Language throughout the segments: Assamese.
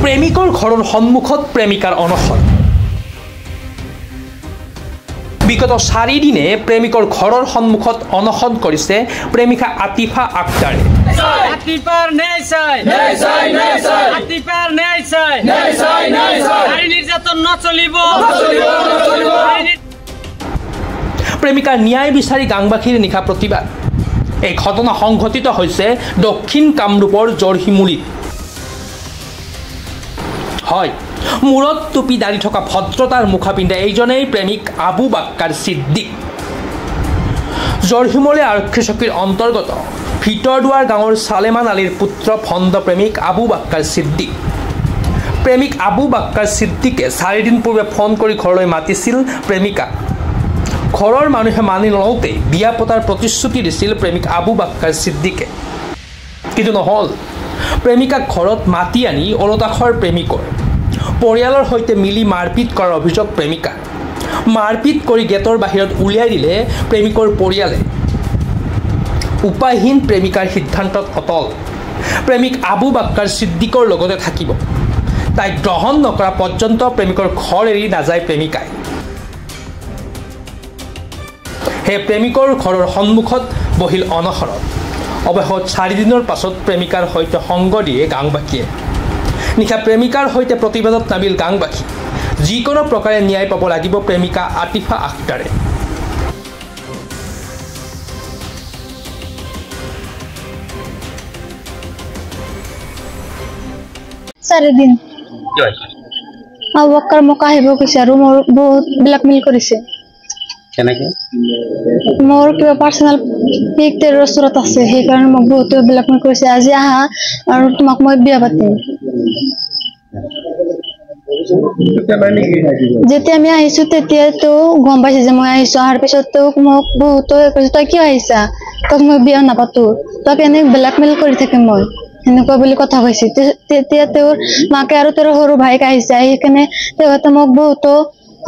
প্ৰেমিকৰ ঘৰৰ সন্মুখত প্ৰেমিকাৰ অনশন। বিগত 4 দিনে প্ৰেমিকৰ ঘৰৰ সন্মুখত অনশন কৰিছে প্ৰেমিকা আতিফা আক্তাৰে। আতিফাৰ ন্যায় চাই, আতিফাৰ ন্যায় চাই, নাৰী নিৰ্যাতন নচলিব। প্ৰেমিকাৰ ন্যায় বিচাৰি গাংবাসীৰ নিশা প্ৰতিবাদ। এই ঘটনা সংঘটিত হৈছে দক্ষিণ কামৰূপৰ জৰহিমুলিত। হয়, মূৰত টুপি দাঁড়ি থকা ভদ্ৰতাৰ মুখা পিন্ধা এইজনেই প্ৰেমিক আবু বাক্কাৰ ছিদ্দিক। জৰহিমুলি আৰক্ষী চকীৰ অন্তৰ্গত ভিতৰদুৱাৰ গাঁৱৰ ছালেমান আলীৰ পুত্ৰ ভণ্ড প্ৰেমিক আবু বাক্কাৰ ছিদ্দিক। প্ৰেমিক আবু বাক্কাৰ ছিদ্দিকে 4 দিন পূৰ্বে ফোন কৰি ঘৰলৈ মাতিছিল প্ৰেমিকাক। ঘৰৰ মানুহে মানি নলওঁতে বিয়া পতাৰ প্ৰতিশ্ৰুতি দিছিল প্ৰেমিক আবু বাক্কাৰ ছিদ্দিকে, কিন্তু নহ'ল। প্ৰেমিকাক ঘৰত মাতি আনি ওলটাখৰ প্ৰেমিকৰ পৰিয়ালৰ সৈতে মিলি মাৰপিট কৰাৰ অভিযোগ প্ৰেমিকাৰ। মাৰপিট কৰি গেটৰ বাহিৰত উলিয়াই দিলে প্ৰেমিকৰ পৰিয়ালে। উপায়হীন প্ৰেমিকাৰ সিদ্ধান্তত অটল। প্ৰেমিক আবু বাক্কাৰ ছিদ্দিকৰ লগতে থাকিব। তাইক গ্ৰহণ নকৰা পৰ্যন্ত প্ৰেমিকৰ ঘৰ এৰি নাযায় প্ৰেমিকাই। সেই প্ৰেমিকৰ ঘৰৰ সন্মুখত বহিল অনশনত। অৱশেষত 4 দিনৰ পাছত প্ৰেমিকাৰ সৈতে সংগ দিয়ে গাংবাসীয়ে। নিশা প্ৰেমিকাৰ সৈতে প্ৰতিবাদত নামিল গাংবাসী। যিকোনো প্ৰকাৰে ন্যায় পাব লাগিব প্ৰেমিকা আতিফা আক্তাৰে। দিন আবু বাক্কাৰ মোক আহিব কৈছে আৰু মোৰ বহুত ব্লেকমেইল কৰিছে। মোৰ কিবা পাৰ্চনেল পিক ওচৰত আছে, সেইকাৰণে মোক বহুতো ব্লেকমেইল কৰিছে। আজি আহা আৰু তোমাক মই বিয়া পাতিম। যেতিয়া আমি আহিছো তেতিয়া তেওঁ গম পাইছে যে মই আহিছো। অহাৰ পিছত তেওঁক মোক বহুতো কৈছে, তই কিয় আহিছা, তোক মই বিয়া নাপাতো, তই এনে ব্লেকমেইল কৰি থাকিম মই, সেনেকুৱা বুলি কথা কৈছে। তেতিয়া তেওঁৰ মাকে আৰু তেওঁৰ সৰু ভাইক আহিছে। আহি কেনে তেওঁহঁতে মোক বহুতো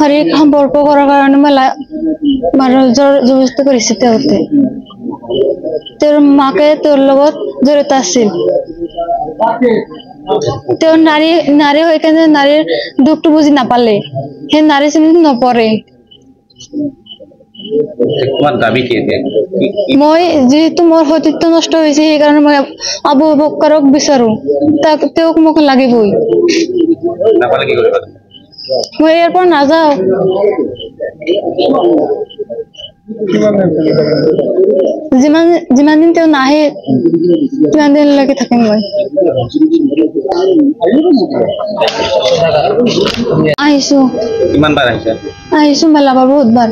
শাৰীৰিক সম্পৰ্ক কৰাৰ কাৰণে মই জবৰদস্তি কৰিছে। তেওঁৰ মাকে তেওঁৰ লগত জড়িত আছিল। তেওঁ নাৰী হৈ কেনে নাৰীৰ দুখটো বুজি নাপালে, সেই নাৰী শ্ৰেণীত নপৰে। মই যিহেতু মোৰ সতীত্ব নষ্ট হৈছে, সেইকাৰণে মই আবু বাক্কাৰক বিচাৰো। তেওঁক মোক লাগিবই। মই ইয়াৰ পৰা নাযাওঁ। যিমান দিন তেওঁ নাহে সিমান দিনলৈকে থাকিম মই। আহিছো। আহিছো মেলাবাৰ বহুতবাৰ।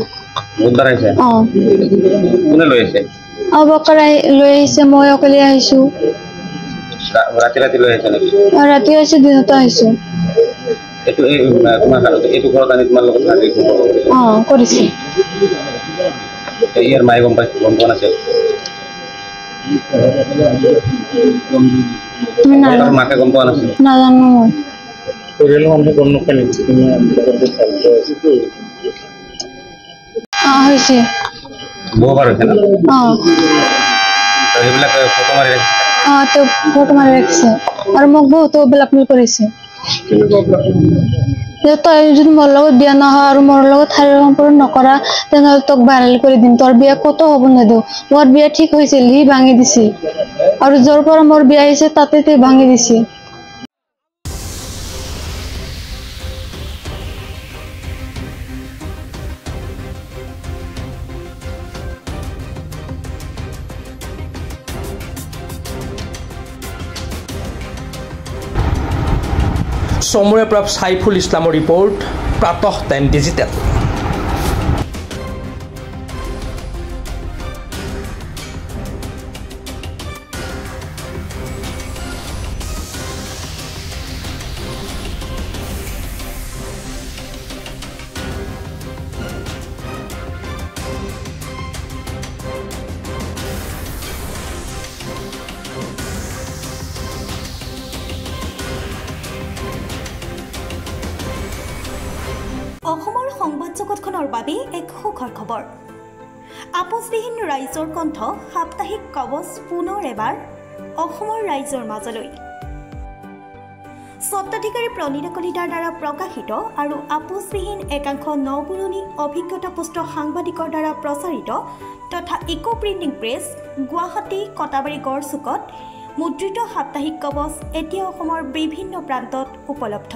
আবু বাক্কাৰ লৈ আহিছে, মই অকলে আহিছো। ৰাতি আহিছো, দিনতো আহিছো। কৰিছে। নাজানো মই। হৈছে তেওঁ ফটো মাৰি ৰাখিছে আৰু মোক বহুতো ব্লেকমেইল কৰিছে। তই যদি মোৰ লগত বিয়া নহয় আৰু মোৰ লগত শাৰীৰিক সম্পৰ্ক নকৰা, তেনেহ'লে তোক ভাইৰেল কৰি দিম, তোৰ বিয়া ক'তো হ'ব নিদিওঁ। মোৰ বিয়া ঠিক হৈছিল, সি ভাঙি দিছে, আৰু য'ৰ পৰা মোৰ বিয়া আহিছে তাতে তেওঁ ভাঙি দিছে। চমুৰে পৰা সাইফুল ইছলামৰ ৰিপৰ্ট, প্ৰাতঃ টাইম ডিজিটেল। অসমৰ সংবাদ জগতখনৰ বাবে এক সুখৰ খবৰ। আপোচবিহীন ৰাইজৰ কণ্ঠ সাপ্তাহিক কবচ পুনৰ এবাৰ অসমৰ ৰাইজৰ মাজলৈ। স্বত্বাধিকাৰী প্ৰণীতা কলিতাৰ দ্বাৰা প্ৰকাশিত আৰু আপোচবিহীন একাংশ নপুৰণি অভিজ্ঞতাপুষ্ট সাংবাদিকৰ দ্বাৰা প্ৰচাৰিত তথা eco printing press Guwahati Katabari গড়চুকত মুদ্ৰিত সাপ্তাহিক কবচ এতিয়া অসমৰ বিভিন্ন প্ৰান্তত উপলব্ধ।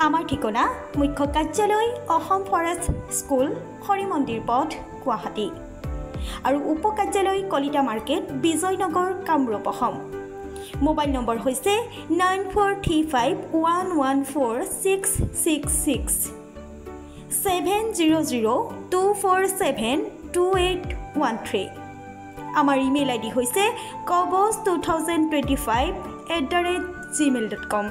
আমাৰ ঠিকনা মুখ্য কাৰ্যালয় অসম ফৰেষ্ট স্কুল হৰিমন্দিৰ পথ গুৱাহাটী আৰু উপ কাৰ্যালয় Kalita market Bijaynagar Kamrup Asom. Mobile number হৈছে 9435114666 70024728813। আমাৰ ইমেইল আইডি হৈছে kobos2025@gmail.com।